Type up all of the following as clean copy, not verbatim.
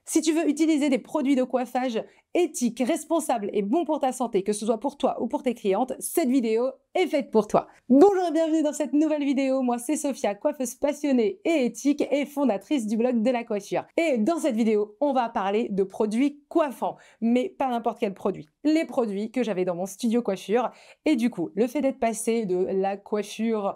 Si tu veux utiliser des produits de coiffage éthiques, responsables et bons pour ta santé, que ce soit pour toi ou pour tes clientes, cette vidéo est faite pour toi. Bonjour et bienvenue dans cette nouvelle vidéo. Moi, c'est Sophia, coiffeuse passionnée et éthique et fondatrice du blog de la coiffure. Et dans cette vidéo, on va parler de produits coiffants, mais pas n'importe quel produit. Les produits que j'avais dans mon studio coiffure. Et du coup, le fait d'être passé de la coiffure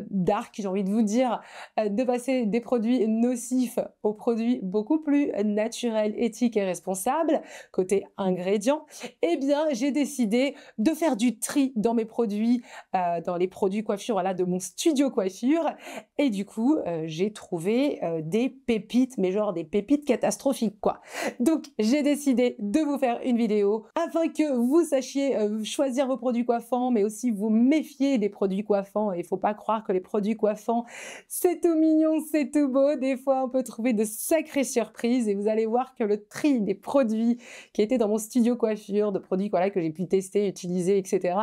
dark, j'ai envie de vous dire, de passer des produits nocifs aux produits beaucoup plus naturels, éthiques et responsables, côté ingrédients, eh bien, j'ai décidé de faire du tri dans mes produits, dans les produits coiffure, voilà, de mon studio coiffure. Et du coup, j'ai trouvé des pépites, mais genre des pépites catastrophiques, quoi. Donc, j'ai décidé de vous faire une vidéo afin que vous sachiez choisir vos produits coiffants, mais aussi vous méfier des produits coiffants. Il faut pas croire que les produits coiffants, c'est tout mignon, c'est tout beau. Des fois, on peut trouver de sacrées surprises et vous allez voir que le tri des produits qui étaient dans mon studio coiffure, de produits voilà, que j'ai pu tester, utiliser, etc.,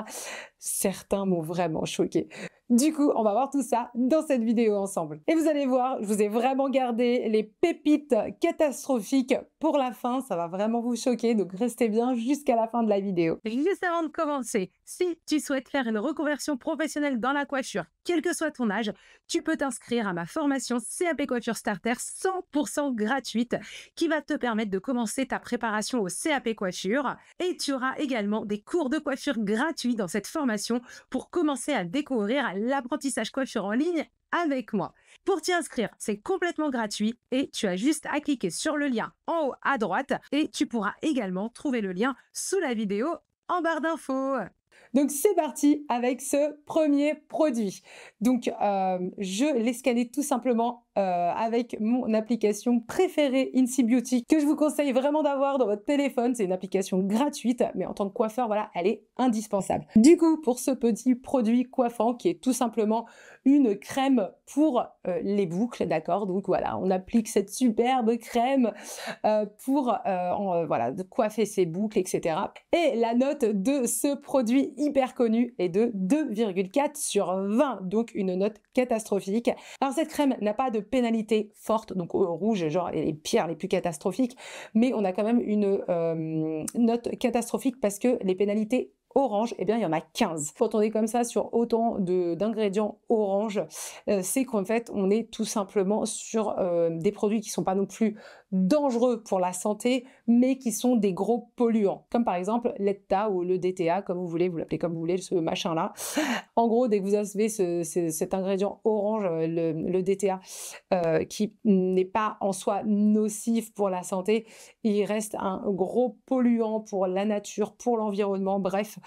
certains m'ont vraiment choqué. Du coup, on va voir tout ça dans cette vidéo ensemble. Et vous allez voir, je vous ai vraiment gardé les pépites catastrophiques pour la fin. Ça va vraiment vous choquer, donc restez bien jusqu'à la fin de la vidéo. Juste avant de commencer, si tu souhaites faire une reconversion professionnelle dans la coiffure, quel que soit ton âge, tu peux t'inscrire à ma formation CAP Coiffure Starter 100% gratuite qui va te permettre de commencer ta préparation au CAP Coiffure. Et tu auras également des cours de coiffure gratuits dans cette formation pour commencer à découvrir l'apprentissage coiffure en ligne avec moi. Pour t'y inscrire, c'est complètement gratuit et tu as juste à cliquer sur le lien en haut à droite et tu pourras également trouver le lien sous la vidéo en barre d'infos. Donc c'est parti avec ce premier produit. Donc je l'ai scanné tout simplement avec mon application préférée Incy Beauty que je vous conseille vraiment d'avoir dans votre téléphone. C'est une application gratuite, mais en tant que coiffeur, voilà, elle est indispensable. Du coup, pour ce petit produit coiffant qui est tout simplement une crème pour les boucles, d'accord? Donc voilà, on applique cette superbe crème pour voilà, de coiffer ses boucles, etc. Et la note de ce produit hyper connu est de 2,4 sur 20, donc une note catastrophique. Alors cette crème n'a pas de pénalité forte, donc au rouge, genre les pierres les plus catastrophiques, mais on a quand même une note catastrophique parce que les pénalités orange, eh bien il y en a 15. Quand on est comme ça sur autant d'ingrédients orange, c'est qu'en fait on est tout simplement sur des produits qui sont pas non plus dangereux pour la santé, mais qui sont des gros polluants, comme par exemple l'ETA ou le DTA, comme vous voulez, vous l'appelez comme vous voulez, ce machin-là. En gros, dès que vous avez cet ingrédient orange, le DTA, qui n'est pas en soi nocif pour la santé, il reste un gros polluant pour la nature, pour l'environnement, bref,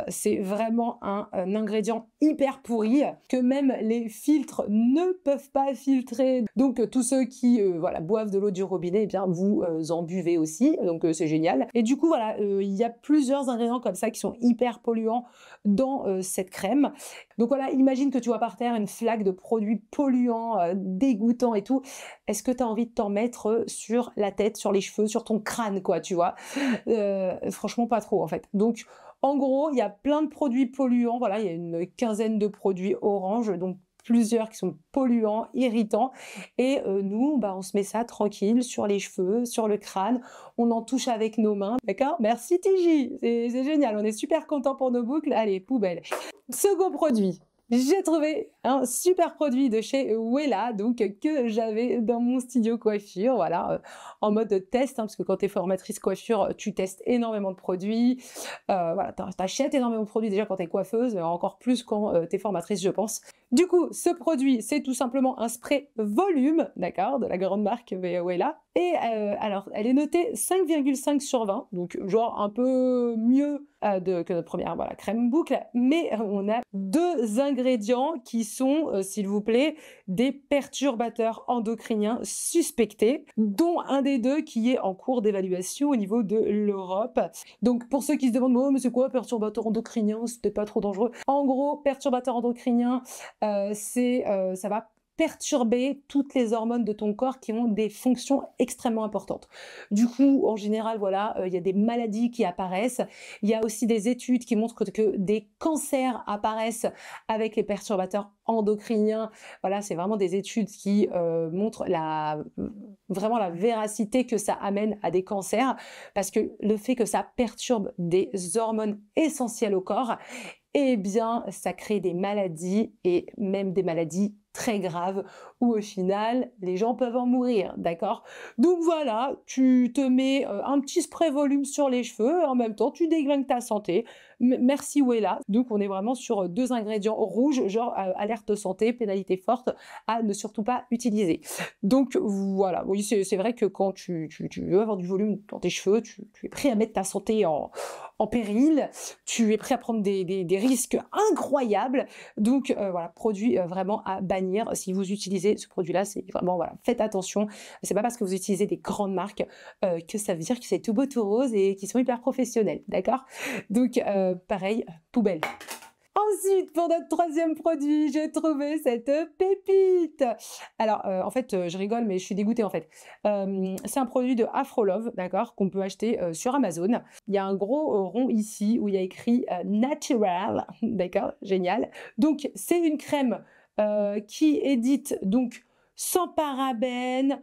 c'est vraiment un ingrédient hyper pourri que même les filtres ne peuvent pas filtrer. Donc tous ceux qui voilà, boivent de l'eau du robinet, eh bien vous en buvez aussi, donc c'est génial. Et du coup voilà, il y a plusieurs ingrédients comme ça qui sont hyper polluants dans cette crème. Donc voilà, imagine que tu vois par terre une flaque de produits polluants, dégoûtants et tout. Est-ce que tu as envie de t'en mettre sur la tête, sur les cheveux, sur ton crâne, quoi, tu vois? Franchement, pas trop, en fait. Donc, en gros, il y a plein de produits polluants. Voilà, il y a une quinzaine de produits orange, donc plusieurs qui sont polluants, irritants. Et nous, bah, on se met ça tranquille sur les cheveux, sur le crâne. On en touche avec nos mains. D'accord? Merci Tiji. C'est génial. On est super content pour nos boucles. Allez, poubelle. Second produit. J'ai trouvé un super produit de chez Wella, donc que j'avais dans mon studio coiffure, voilà, en mode test, hein, parce que quand tu es formatrice coiffure, tu testes énormément de produits, voilà, t'achètes énormément de produits déjà quand tu es coiffeuse, mais encore plus quand tu es formatrice, je pense. Du coup, ce produit, c'est tout simplement un spray volume, d'accord, de la grande marque Wella. Et alors, elle est notée 5,5 sur 20, donc genre un peu mieux que notre première voilà, crème boucle, mais on a deux ingrédients qui sont, s'il vous plaît, des perturbateurs endocriniens suspectés, dont un des deux qui est en cours d'évaluation au niveau de l'Europe. Donc pour ceux qui se demandent, oh, mais c'est quoi perturbateur endocrinien, c'était pas trop dangereux. En gros, perturbateur endocrinien, ça va perturber toutes les hormones de ton corps qui ont des fonctions extrêmement importantes. Du coup, en général, voilà, il y a des maladies qui apparaissent. Il y a aussi des études qui montrent que des cancers apparaissent avec les perturbateurs endocriniens. Voilà, c'est vraiment des études qui montrent vraiment la véracité que ça amène à des cancers, parce que le fait que ça perturbe des hormones essentielles au corps, eh bien, ça crée des maladies, et même des maladies très graves, où au final, les gens peuvent en mourir, d'accord? Donc voilà, tu te mets un petit spray volume sur les cheveux, et en même temps, tu déglingues ta santé. Merci Wella. Donc on est vraiment sur 2 ingrédients rouges, genre alerte santé, pénalité forte, à ne surtout pas utiliser. Donc voilà, oui, c'est vrai que quand tu veux avoir du volume dans tes cheveux, tu es prêt à mettre ta santé en péril, tu es prêt à prendre des risques incroyables. Donc voilà, produit vraiment à bannir. Si vous utilisez ce produit-là, c'est vraiment, voilà, faites attention. C'est pas parce que vous utilisez des grandes marques que ça veut dire que c'est tout beau, tout rose et qu'ils sont hyper professionnels, d'accord? Donc pareil, poubelle. Ensuite, pour notre 3e produit, j'ai trouvé cette pépite. Alors, en fait, je rigole, mais je suis dégoûtée, en fait. C'est un produit de Afrolove, d'accord, qu'on peut acheter sur Amazon. Il y a un gros rond ici où il y a écrit Natural, d'accord, génial. Donc, c'est une crème qui est dite donc sans parabènes,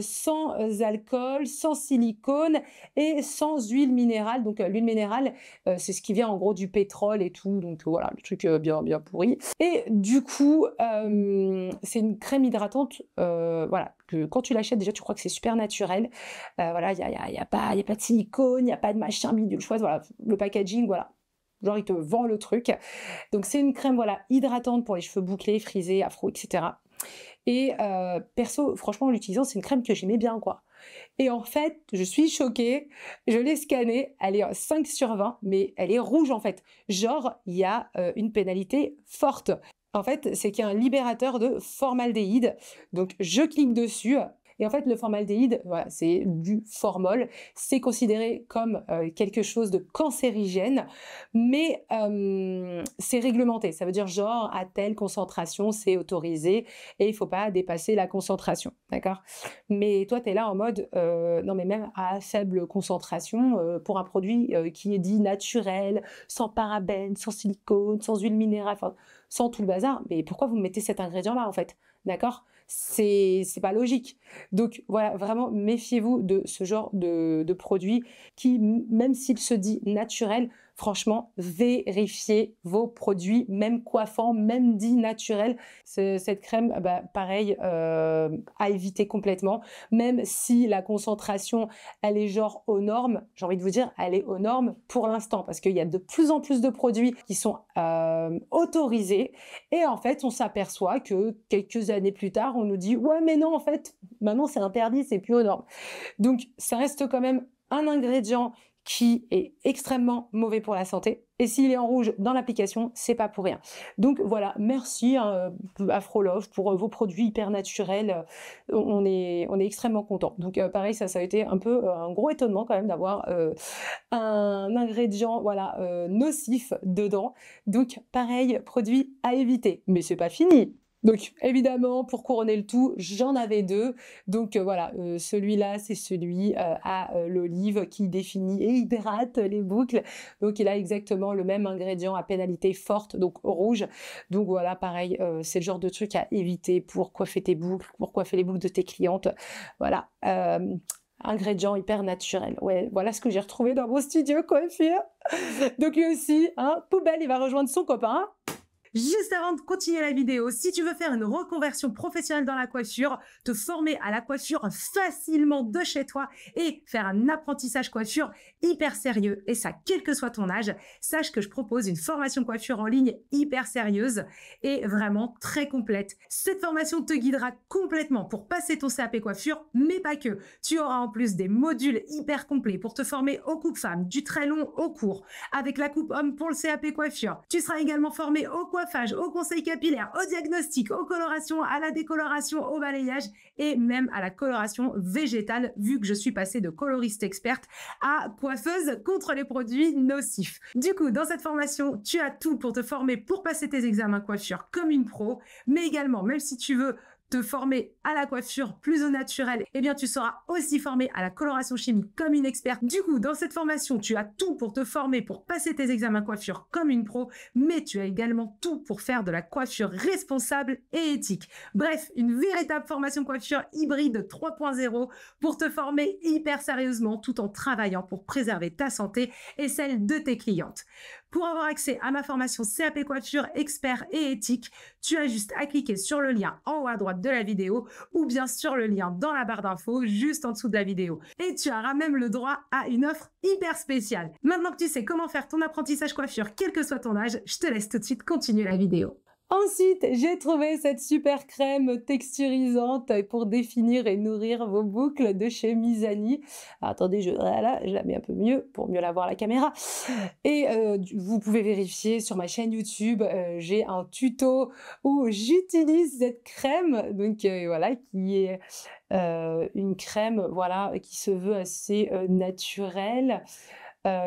sans alcool, sans silicone et sans huile minérale. Donc l'huile minérale, c'est ce qui vient en gros du pétrole et tout, donc voilà, le truc bien pourri. Et du coup, c'est une crème hydratante, voilà, que quand tu l'achètes, déjà tu crois que c'est super naturel. Voilà, il y a pas de silicone, il n'y a pas de machin bidule chouette, voilà, le packaging, voilà. Genre, il te vend le truc. Donc, c'est une crème, voilà, hydratante pour les cheveux bouclés, frisés, afro, etc. Et perso, franchement, en l'utilisant, c'est une crème que j'aimais bien, quoi. Et en fait, je suis choquée, je l'ai scannée, elle est 5 sur 20, mais elle est rouge, en fait. Genre, il y a une pénalité forte. En fait, c'est qu'il y a un libérateur de formaldéhyde. Donc, je clique dessus. Et en fait, le formaldéhyde, voilà, c'est du formol. C'est considéré comme quelque chose de cancérigène, mais c'est réglementé. Ça veut dire genre à telle concentration, c'est autorisé et il ne faut pas dépasser la concentration, d'accord? Mais toi, tu es là en mode, non mais même à faible concentration, pour un produit qui est dit naturel, sans parabènes, sans silicone, sans huile minérale, enfin, sans tout le bazar, mais pourquoi vous mettez cet ingrédient-là en fait? D'accord? C'est pas logique. Donc voilà, vraiment méfiez-vous de ce genre de produit qui, même s'il se dit naturel, franchement, vérifiez vos produits, même coiffants, même dits naturels. Cette crème, bah, pareil, à éviter complètement. Même si la concentration, elle est genre aux normes, j'ai envie de vous dire, elle est aux normes pour l'instant, parce qu'il y a de plus en plus de produits qui sont autorisés. Et en fait, on s'aperçoit que quelques années plus tard, on nous dit « Ouais, mais non, en fait, maintenant c'est interdit, c'est plus aux normes. » Donc, ça reste quand même un ingrédient qui est extrêmement mauvais pour la santé. Et s'il est en rouge dans l'application, c'est pas pour rien. Donc voilà, merci Afrolove pour vos produits hyper naturels. On est extrêmement contents. Donc pareil, ça a été un peu un gros étonnement quand même d'avoir un ingrédient, voilà, nocif dedans. Donc pareil, produit à éviter. Mais c'est pas fini. Donc évidemment, pour couronner le tout, j'en avais 2. Donc voilà, celui-là, c'est celui à l'olive qui définit et hydrate les boucles. Donc il a exactement le même ingrédient à pénalité forte, donc rouge. Donc voilà, pareil, c'est le genre de truc à éviter pour coiffer tes boucles, pour coiffer les boucles de tes clientes. Voilà. Ingrédient hyper naturel. Ouais, voilà ce que j'ai retrouvé dans mon studio coiffure. Donc lui aussi, hein, poubelle, il va rejoindre son copain. Juste avant de continuer la vidéo, si tu veux faire une reconversion professionnelle dans la coiffure, te former à la coiffure facilement de chez toi et faire un apprentissage coiffure hyper sérieux, et ça quel que soit ton âge, sache que je propose une formation coiffure en ligne hyper sérieuse et vraiment très complète. Cette formation te guidera complètement pour passer ton CAP coiffure, mais pas que. Tu auras en plus des modules hyper complets pour te former aux coupes femmes, du très long au court, avec la coupe homme pour le CAP coiffure. Tu seras également formé au coiffage, au conseil capillaire, au diagnostic, aux colorations, à la décoloration, au balayage et même à la coloration végétale, vu que je suis passée de coloriste experte à coiffeuse contre les produits nocifs. Du coup, dans cette formation, tu as tout pour te former pour passer tes examens coiffure comme une pro, mais également, même si tu veux te former à la coiffure plus au naturel, eh bien tu seras aussi formé à la coloration chimique comme une experte. Du coup, dans cette formation, tu as tout pour te former, pour passer tes examens coiffure comme une pro, mais tu as également tout pour faire de la coiffure responsable et éthique. Bref, une véritable formation coiffure hybride 3.0 pour te former hyper sérieusement tout en travaillant pour préserver ta santé et celle de tes clientes. Pour avoir accès à ma formation CAP coiffure expert et éthique, tu as juste à cliquer sur le lien en haut à droite de la vidéo ou bien sur le lien dans la barre d'infos juste en dessous de la vidéo. Et tu auras même le droit à une offre hyper spéciale. Maintenant que tu sais comment faire ton apprentissage coiffure, quel que soit ton âge, je te laisse tout de suite continuer la vidéo. Ensuite, j'ai trouvé cette super crème texturisante pour définir et nourrir vos boucles de chez Mizani. Attendez, je la mets un peu mieux pour mieux la voir à la caméra. Et vous pouvez vérifier sur ma chaîne YouTube, j'ai un tuto où j'utilise cette crème, donc voilà, qui est une crème voilà, qui se veut assez naturelle.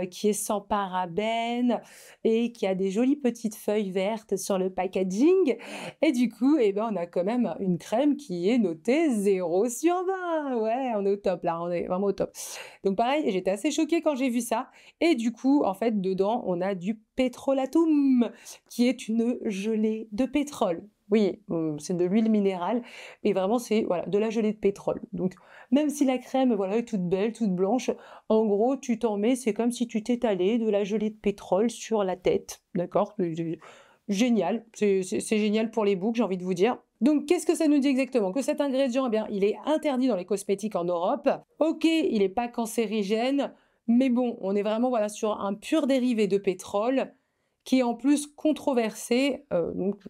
Qui est sans parabènes et qui a des jolies petites feuilles vertes sur le packaging. Et du coup, eh ben, on a quand même une crème qui est notée 0 sur 20. Ouais, on est au top là, on est vraiment au top. Donc pareil, j'étais assez choquée quand j'ai vu ça. Et du coup, en fait, dedans, on a du pétrolatum, qui est une gelée de pétrole. Oui, c'est de l'huile minérale, mais vraiment c'est voilà, de la gelée de pétrole. Donc même si la crème voilà, est toute belle, toute blanche, en gros tu t'en mets, c'est comme si tu t'étalais de la gelée de pétrole sur la tête, d'accord? Génial, c'est génial pour les boucles, j'ai envie de vous dire. Donc qu'est-ce que ça nous dit exactement? Que cet ingrédient, eh bien, il est interdit dans les cosmétiques en Europe. Ok, il n'est pas cancérigène, mais bon, on est vraiment voilà, sur un pur dérivé de pétrole qui est en plus controversé, donc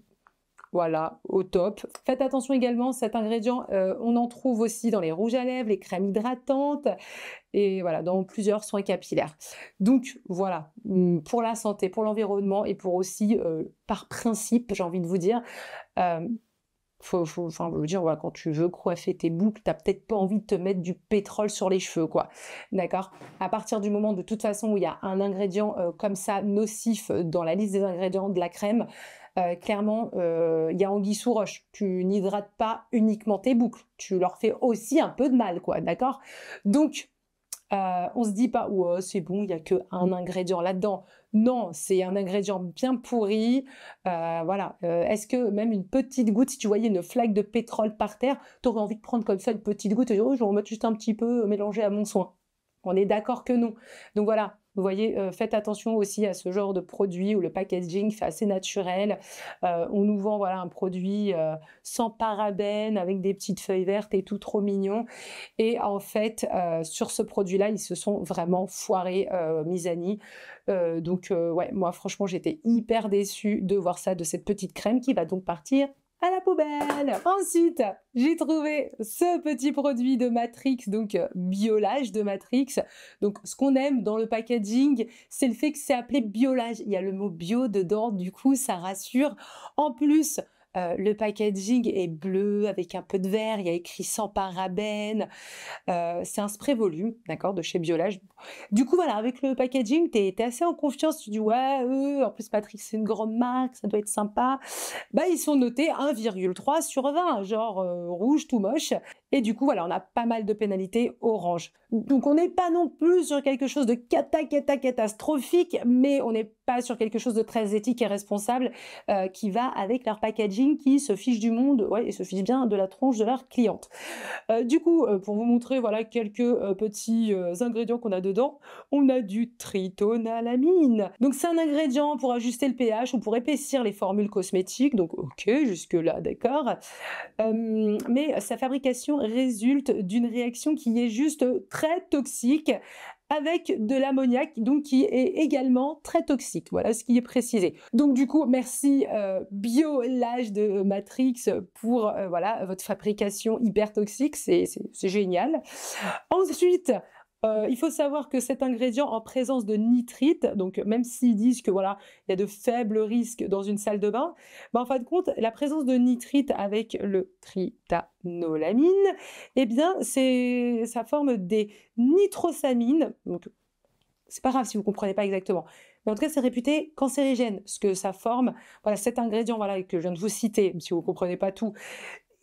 voilà, au top. Faites attention également, cet ingrédient, on en trouve aussi dans les rouges à lèvres, les crèmes hydratantes et voilà, dans plusieurs soins capillaires. Donc voilà, pour la santé, pour l'environnement et pour aussi, par principe, j'ai envie de vous dire, enfin, je veux dire, voilà, quand tu veux coiffer tes boucles, t'as peut-être pas envie de te mettre du pétrole sur les cheveux, quoi. D'accord? À partir du moment, de toute façon, où il y a un ingrédient comme ça, nocif, dans la liste des ingrédients de la crème, clairement, il y a anguille sous roche. Tu n'hydrates pas uniquement tes boucles, tu leur fais aussi un peu de mal, quoi. D'accord? Donc, on se dit pas, oh, c'est bon, il y a que un ingrédient là-dedans. Non, c'est un ingrédient bien pourri. Voilà. Est-ce que même une petite goutte, si tu voyais une flaque de pétrole par terre, tu aurais envie de prendre comme ça une petite goutte et dire, oh, je vais en mettre juste un petit peu mélangé à mon soin? On est d'accord que non. Donc voilà, vous voyez, faites attention aussi à ce genre de produit où le packaging fait assez naturel. On nous vend voilà, un produit sans parabènes, avec des petites feuilles vertes et tout trop mignon. Et en fait, sur ce produit-là, ils se sont vraiment foirés, Mizani. Donc ouais, moi franchement, j'étais hyper déçue de voir ça, de cette petite crème qui va donc partir à la poubelle. Ensuite, j'ai trouvé ce petit produit de Matrix, donc Biolage de Matrix. Donc ce qu'on aime dans le packaging, c'est le fait que c'est appelé Biolage. Il y a le mot bio dedans, du coup ça rassure. En plus, le packaging est bleu avec un peu de vert, il y a écrit sans parabènes. C'est un spray volume, d'accord, de chez Biolage. Du coup, voilà, avec le packaging, t'es assez en confiance. Tu dis, ouais, en plus, Matrix, c'est une grande marque, ça doit être sympa. Bah, ils sont notés 1,3 sur 20, genre rouge tout moche. Et du coup, voilà, on a pas mal de pénalités orange. Donc, on n'est pas non plus sur quelque chose de catastrophique, mais on n'est pas sur quelque chose de très éthique et responsable qui va avec leur packaging qui se fiche du monde, ouais, et se fiche bien de la tronche de leurs clientes. Du coup, pour vous montrer voilà, quelques petits ingrédients qu'on a dedans, on a du tritonalamine. Donc c'est un ingrédient pour ajuster le pH ou pour épaissir les formules cosmétiques, donc ok, jusque-là, d'accord. Mais sa fabrication résulte d'une réaction qui est juste très toxique avec de l'ammoniac, donc qui est également très toxique. Voilà ce qui est précisé. Donc du coup, merci Biolage de Matrix pour voilà, votre fabrication hyper toxique, c'est génial. Ensuite, il faut savoir que cet ingrédient en présence de nitrite, donc même s'ils disent que voilà, il y a de faibles risques dans une salle de bain, ben, en fin de compte, la présence de nitrite avec le tritanolamine, eh bien, ça forme des nitrosamines. Donc, c'est pas grave si vous comprenez pas exactement. Mais en tout cas, c'est réputé cancérigène, ce que ça forme. Voilà, cet ingrédient voilà, que je viens de vous citer, si vous comprenez pas tout,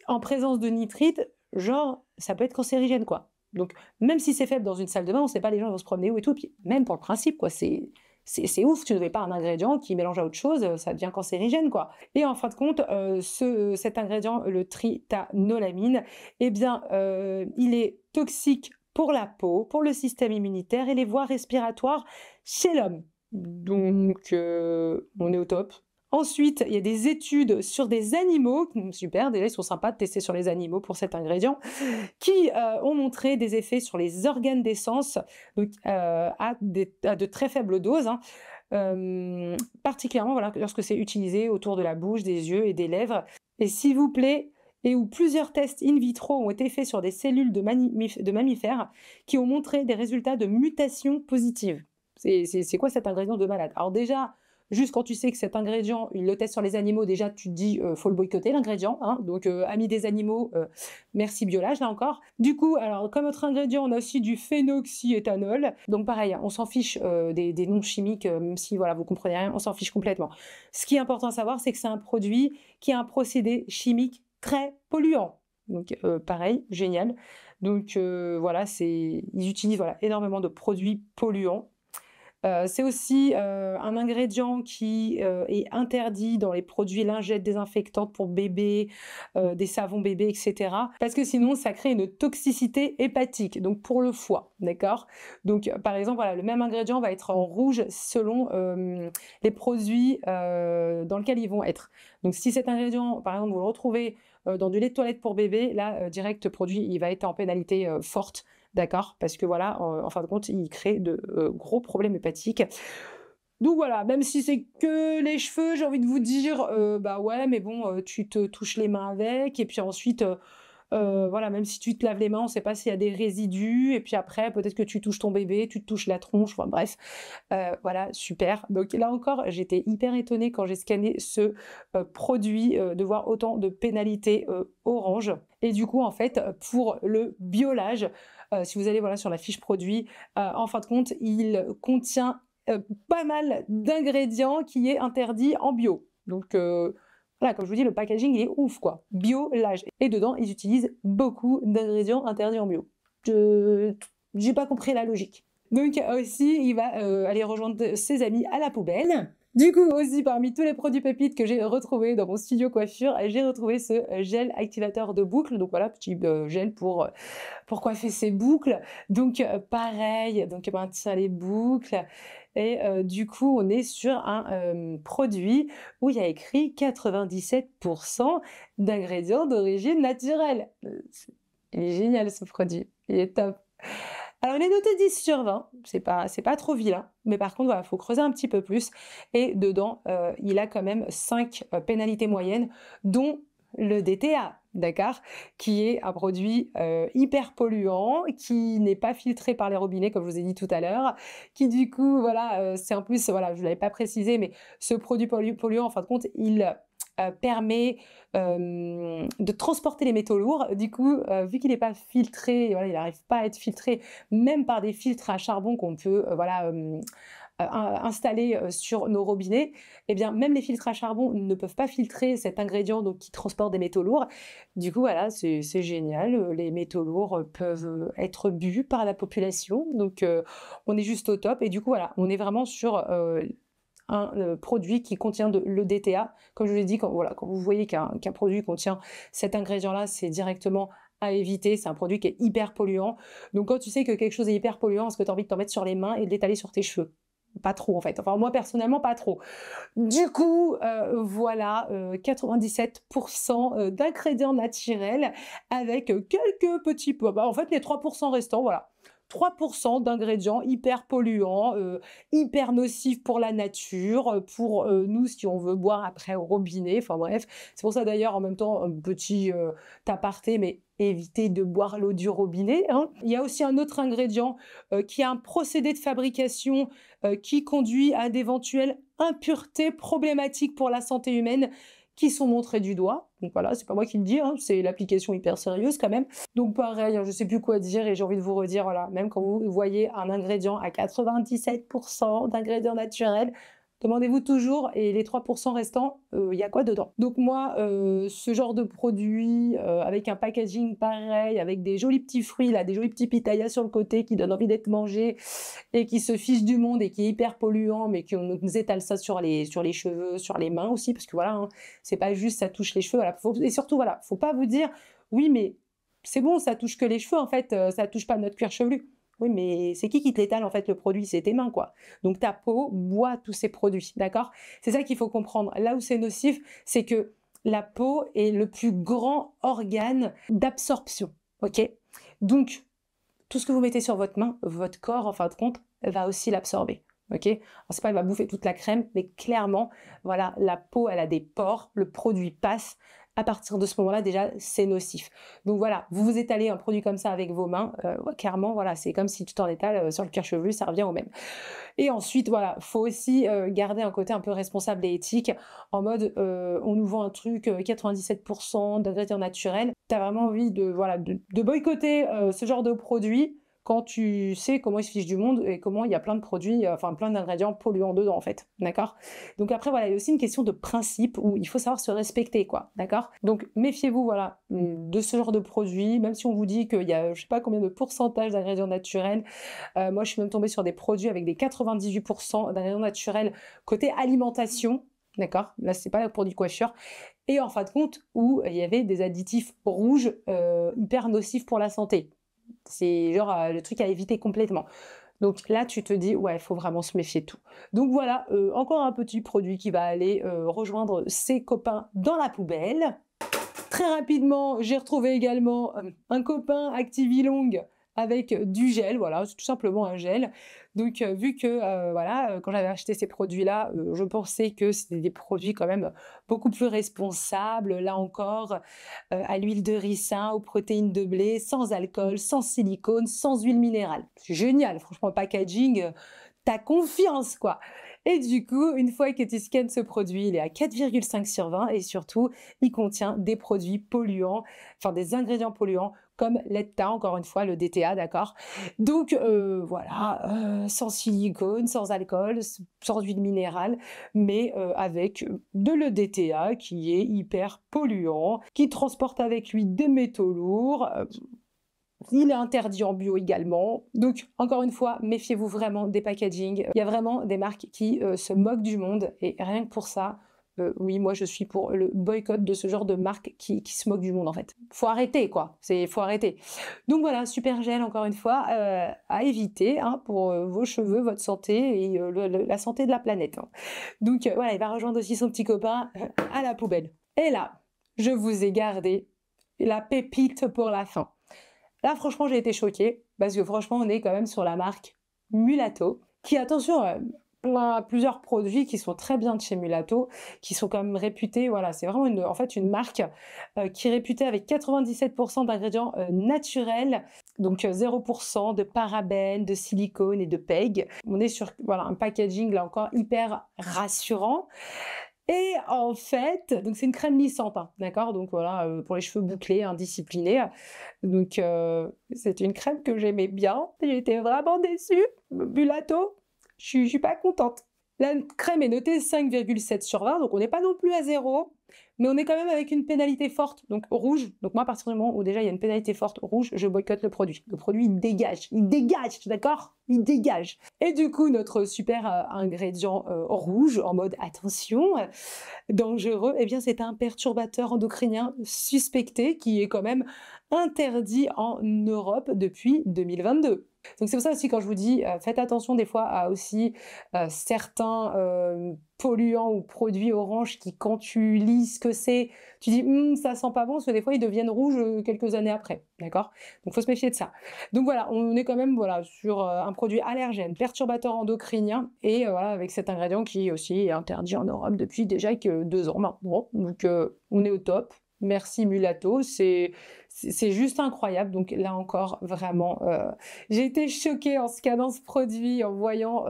en présence de nitrite, genre, ça peut être cancérigène, quoi. Donc, même si c'est faible dans une salle de bain, on ne sait pas les gens vont se promener où et tout. Puis même pour le principe, quoi, c'est ouf, tu ne mets pas un ingrédient qui mélange à autre chose, ça devient cancérigène, quoi. Et en fin de compte, cet ingrédient, le tritanolamine, eh bien, il est toxique pour la peau, pour le système immunitaire et les voies respiratoires chez l'homme. Donc, on est au top. Ensuite, il y a des études sur des animaux, super, déjà ils sont sympas de tester sur les animaux pour cet ingrédient, qui ont montré des effets sur les organes des sens, donc, à de très faibles doses, hein, particulièrement voilà, lorsque c'est utilisé autour de la bouche, des yeux et des lèvres. Et s'il vous plaît, et où plusieurs tests in vitro ont été faits sur des cellules de mammifères qui ont montré des résultats de mutation positive. C'est quoi cet ingrédient de malade? Alors déjà, juste quand tu sais que cet ingrédient, il le teste sur les animaux, déjà tu te dis, faut le boycotter l'ingrédient, hein, donc amis des animaux, merci biolage là encore. Du coup, alors comme autre ingrédient, on a aussi du phénoxyéthanol, donc pareil, on s'en fiche des noms chimiques, même si voilà, vous comprenez rien, on s'en fiche complètement. Ce qui est important à savoir, c'est que c'est un produit qui a un procédé chimique très polluant. Donc pareil, génial. Donc voilà, ils utilisent voilà, énormément de produits polluants. C'est aussi un ingrédient qui est interdit dans les produits lingettes désinfectantes pour bébés, des savons bébés, etc. Parce que sinon, ça crée une toxicité hépatique, donc pour le foie, d'accord? Donc, par exemple, voilà, le même ingrédient va être en rouge selon les produits dans lesquels ils vont être. Donc, si cet ingrédient, par exemple, vous le retrouvez dans du lait de toilette pour bébé, là, direct produit, il va être en pénalité forte. D'accord? Parce que voilà, en fin de compte, il crée de gros problèmes hépatiques. Donc voilà, même si c'est que les cheveux, j'ai envie de vous dire, bah ouais, mais bon, tu te touches les mains avec, et puis ensuite, voilà, même si tu te laves les mains, on ne sait pas s'il y a des résidus, et puis après, peut-être que tu touches ton bébé, tu te touches la tronche, enfin bref. Voilà, super. Donc là encore, j'étais hyper étonnée quand j'ai scanné ce produit, de voir autant de pénalités orange. Et du coup, en fait, pour le biolage, si vous allez voilà, sur la fiche produit, en fin de compte, il contient pas mal d'ingrédients qui est interdit en bio. Donc voilà, comme je vous dis, le packaging il est ouf quoi. Biolage. Et dedans, ils utilisent beaucoup d'ingrédients interdits en bio. J'ai pas compris la logique. Donc aussi, il va aller rejoindre ses amis à la poubelle. Du coup, aussi, parmi tous les produits pépites que j'ai retrouvés dans mon studio coiffure, j'ai retrouvé ce gel activateur de boucles. Donc voilà, petit gel pour coiffer ses boucles. Donc pareil, donc maintient les boucles. Et du coup, on est sur un produit où il y a écrit 97% d'ingrédients d'origine naturelle. Il est génial ce produit, il est top. Alors, il est noté 10 sur 20, c'est pas trop vilain, mais par contre, voilà, faut creuser un petit peu plus. Et dedans, il a quand même 5 pénalités moyennes, dont le DTA, d'accord? Qui est un produit hyper polluant, qui n'est pas filtré par les robinets, comme je vous ai dit tout à l'heure, qui du coup, voilà, c'est en plus, voilà, je ne l'avais pas précisé, mais ce produit polluant, en fin de compte, il permet de transporter les métaux lourds. Du coup, vu qu'il n'est pas filtré, voilà, il n'arrive pas à être filtré, même par des filtres à charbon qu'on peut voilà, installer sur nos robinets, eh bien, même les filtres à charbon ne peuvent pas filtrer cet ingrédient donc, qui transporte des métaux lourds. Du coup, voilà, c'est génial. Les métaux lourds peuvent être bu par la population. Donc, on est juste au top. Et du coup, voilà, on est vraiment sur un produit qui contient le DTA. Comme je vous l'ai dit, quand vous voyez qu'un produit contient cet ingrédient-là, c'est directement à éviter. C'est un produit qui est hyper polluant. Donc quand tu sais que quelque chose est hyper polluant, est-ce que tu as envie de t'en mettre sur les mains et de l'étaler sur tes cheveux? Pas trop en fait. Enfin moi personnellement pas trop. Du coup voilà 97% d'ingrédients naturels avec quelques petits en fait les 3% restants voilà. 3% d'ingrédients hyper polluants, hyper nocifs pour la nature, pour nous si on veut boire après au robinet, enfin bref. C'est pour ça d'ailleurs en même temps un petit aparté, mais évitez de boire l'eau du robinet, hein. Il y a aussi un autre ingrédient qui a un procédé de fabrication qui conduit à d'éventuelles impuretés problématiques pour la santé humaine qui sont montrées du doigt. Donc voilà, c'est pas moi qui le dis, hein, c'est l'application hyper sérieuse quand même. Donc pareil, hein, je sais plus quoi dire et j'ai envie de vous redire, voilà, même quand vous voyez un ingrédient à 97% d'ingrédients naturels, demandez-vous toujours, et les 3% restants, il y a quoi dedans? Donc moi, ce genre de produit, avec un packaging pareil, avec des jolis petits fruits, là, des jolis petits pitayas sur le côté qui donnent envie d'être mangés et qui se fiche du monde et qui est hyper polluant, mais qu'on nous étale ça sur les cheveux, sur les mains aussi, parce que voilà, hein, c'est pas juste ça touche les cheveux, voilà. Et surtout, voilà, faut pas vous dire, oui, mais c'est bon, ça touche que les cheveux, en fait, ça touche pas notre cuir chevelu. Oui, mais c'est qui te l'étale, en fait, le produit? C'est tes mains, quoi. Donc ta peau boit tous ces produits, d'accord? C'est ça qu'il faut comprendre. Là où c'est nocif, c'est que la peau est le plus grand organe d'absorption, ok? Donc, tout ce que vous mettez sur votre main, votre corps, en fin de compte, va aussi l'absorber. Ok? Alors, c'est pas, elle va bouffer toute la crème, mais clairement, voilà, la peau, elle a des pores, le produit passe. À partir de ce moment-là, déjà, c'est nocif. Donc voilà, vous vous étalez un produit comme ça avec vos mains, ouais, clairement, voilà, c'est comme si tu t'en étales sur le cuir chevelu, ça revient au même. Et ensuite, voilà, faut aussi garder un côté un peu responsable et éthique, en mode, on nous vend un truc 97% d'ingrédients naturels. Tu as vraiment envie de, voilà, de boycotter ce genre de produit quand tu sais comment il se fiche du monde et comment il y a plein de produits, enfin plein d'ingrédients polluants dedans en fait, d'accord? Donc après voilà, il y a aussi une question de principe où il faut savoir se respecter quoi, d'accord? Donc méfiez-vous voilà de ce genre de produits, même si on vous dit qu'il y a je sais pas combien de pourcentage d'ingrédients naturels. Moi je suis même tombée sur des produits avec des 98% d'ingrédients naturels côté alimentation. D'accord? Là, c'est pas pour du coiffure. Et en fin de compte, où il y avait des additifs rouges hyper nocifs pour la santé. C'est genre le truc à éviter complètement. Donc là, tu te dis, ouais, il faut vraiment se méfier de tout. Donc voilà, encore un petit produit qui va aller rejoindre ses copains dans la poubelle. Très rapidement, j'ai retrouvé également un copain Activilong avec du gel, voilà, c'est tout simplement un gel. Donc vu que voilà, quand j'avais acheté ces produits-là, je pensais que c'était des produits quand même beaucoup plus responsables, là encore, à l'huile de ricin, aux protéines de blé, sans alcool, sans silicone, sans huile minérale. C'est génial, franchement, le packaging, t'as confiance, quoi. Et du coup, une fois que tu scannes ce produit, il est à 4,5 sur 20 et surtout, il contient des produits polluants, enfin des ingrédients polluants comme l'ETA, encore une fois, le DTA, d'accord? Donc voilà, sans silicone, sans alcool, sans huile minérale, mais avec de l'EDTA qui est hyper polluant, qui transporte avec lui des métaux lourds. Il est interdit en bio également. Donc, encore une fois, méfiez-vous vraiment des packaging. Il y a vraiment des marques qui se moquent du monde. Et rien que pour ça, oui, moi, je suis pour le boycott de ce genre de marques qui se moquent du monde, en fait. Faut arrêter, quoi. Faut arrêter. Donc voilà, super gel, encore une fois, à éviter hein, pour vos cheveux, votre santé et la santé de la planète. Hein. Donc voilà, il va rejoindre aussi son petit copain à la poubelle. Et là, je vous ai gardé la pépite pour la fin. Là, franchement, j'ai été choquée parce que franchement, on est quand même sur la marque Mulato, qui, attention, plusieurs produits qui sont très bien de chez Mulato, qui sont quand même réputés, voilà, c'est vraiment en fait une marque qui est réputée avec 97% d'ingrédients naturels, donc 0% de parabènes, de silicone et de PEG. On est sur voilà, un packaging, là encore, hyper rassurant. Et en fait, donc c'est une crème lissante, hein, d'accord? Donc voilà, pour les cheveux bouclés, indisciplinés. Donc c'est une crème que j'aimais bien. J'ai été vraiment déçue. Mulato, je suis pas contente. La crème est notée 5,7 sur 20, donc on n'est pas non plus à 0, mais on est quand même avec une pénalité forte, donc rouge. Donc moi, à partir du moment où déjà il y a une pénalité forte rouge, je boycotte le produit. Le produit, il dégage, d'accord? Il dégage. Et du coup, notre super ingrédient rouge, en mode attention, dangereux, eh bien c'est un perturbateur endocrinien suspecté qui est quand même interdit en Europe depuis 2022. Donc c'est pour ça aussi quand je vous dis, faites attention des fois à aussi certains polluants ou produits orange qui quand tu lis ce que c'est, tu dis ça sent pas bon parce que des fois ils deviennent rouges quelques années après, d'accord? Donc faut se méfier de ça. Donc voilà, on est quand même voilà sur un produit allergène, perturbateur endocrinien et voilà avec cet ingrédient qui aussi est interdit en Europe depuis déjà que 2 ans maintenant. Donc on est au top. Merci Mulato, c'est juste incroyable. Donc là encore, vraiment, j'ai été choquée en scannant ce produit, en voyant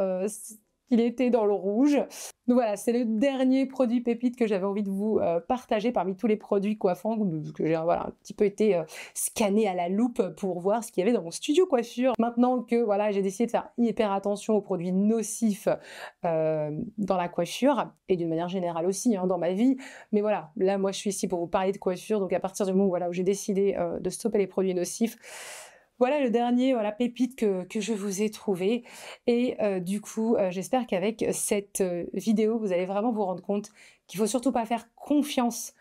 qu'il était dans le rouge. Donc voilà, c'est le dernier produit pépite que j'avais envie de vous partager parmi tous les produits coiffants que j'ai voilà, un petit peu été scanné à la loupe pour voir ce qu'il y avait dans mon studio coiffure. Maintenant que voilà, j'ai décidé de faire hyper attention aux produits nocifs dans la coiffure et d'une manière générale aussi dans ma vie. Mais voilà, là moi je suis ici pour vous parler de coiffure, donc à partir du moment voilà, où j'ai décidé de stopper les produits nocifs, voilà le dernier voilà, pépite que je vous ai trouvé. Et du coup, j'espère qu'avec cette vidéo, vous allez vraiment vous rendre compte qu'il ne faut surtout pas faire confiance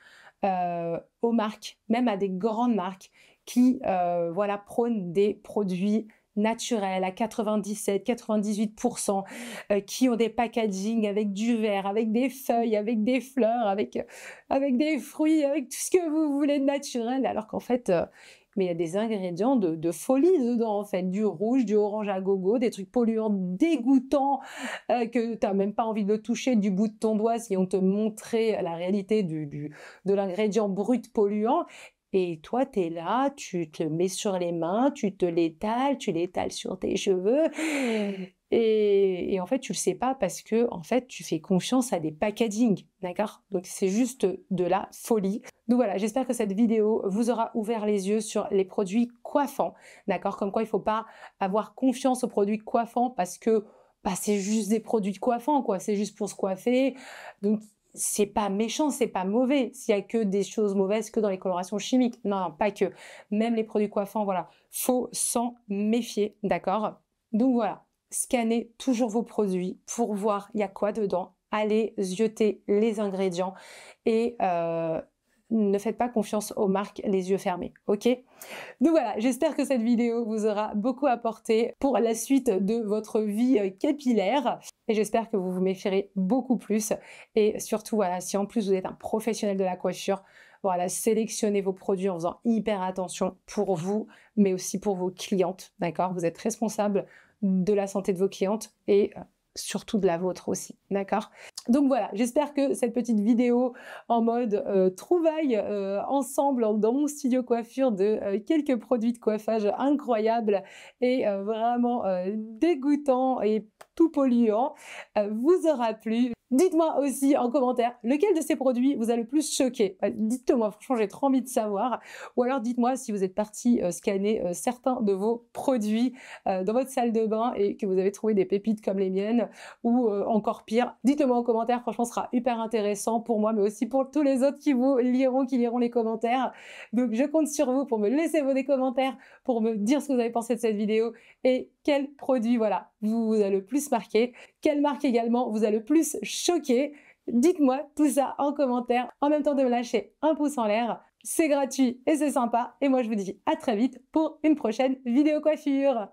aux marques, même à des grandes marques qui voilà, prônent des produits naturels à 97-98%, qui ont des packaging avec du verre, avec des feuilles, avec des fleurs, avec des fruits, avec tout ce que vous voulez de naturel, alors qu'en fait... mais il y a des ingrédients de folie dedans, en fait. Du rouge, du orange à gogo, des trucs polluants dégoûtants que tu n'as même pas envie de toucher du bout de ton doigt si on te montrait la réalité de l'ingrédient brut polluant. Et toi, tu es là, tu te mets sur les mains, tu l'étales sur tes cheveux. Et en fait, tu le sais pas parce que en fait, tu fais confiance à des packaging, d'accord? Donc, c'est juste de la folie. Donc voilà, j'espère que cette vidéo vous aura ouvert les yeux sur les produits coiffants, d'accord? Comme quoi, il ne faut pas avoir confiance aux produits coiffants parce que bah, c'est juste des produits coiffants, quoi. C'est juste pour se coiffer. Donc, c'est pas méchant, c'est pas mauvais. S'il y a que des choses mauvaises que dans les colorations chimiques. Non, non, pas que. Même les produits coiffants, voilà, faut s'en méfier, d'accord? Donc voilà. Scannez toujours vos produits pour voir il y a quoi dedans. Allez zioter les ingrédients et ne faites pas confiance aux marques les yeux fermés, ok? Donc voilà, j'espère que cette vidéo vous aura beaucoup apporté pour la suite de votre vie capillaire et j'espère que vous vous méfierez beaucoup plus et surtout voilà, si en plus vous êtes un professionnel de la coiffure, voilà, sélectionnez vos produits en faisant hyper attention pour vous, mais aussi pour vos clientes, d'accord? Vous êtes responsable de la santé de vos clientes et surtout de la vôtre aussi, d'accord? Donc voilà, j'espère que cette petite vidéo en mode trouvaille ensemble dans mon studio coiffure de quelques produits de coiffage incroyables et vraiment dégoûtants et tout polluants vous aura plu. Dites-moi aussi en commentaire lequel de ces produits vous a le plus choqué. Dites-le moi, franchement j'ai trop envie de savoir. Ou alors dites-moi si vous êtes parti scanner certains de vos produits dans votre salle de bain et que vous avez trouvé des pépites comme les miennes ou encore pire. Dites-le moi en commentaire, franchement ce sera hyper intéressant pour moi mais aussi pour tous les autres qui liront les commentaires. Donc je compte sur vous pour me laisser vos commentaires, pour me dire ce que vous avez pensé de cette vidéo et quel produit voilà, vous a le plus marqué, quelle marque également vous a le plus choqué. Dites-moi tout ça en commentaire, en même temps de me lâcher un pouce en l'air. C'est gratuit et c'est sympa. Et moi, je vous dis à très vite pour une prochaine vidéo coiffure.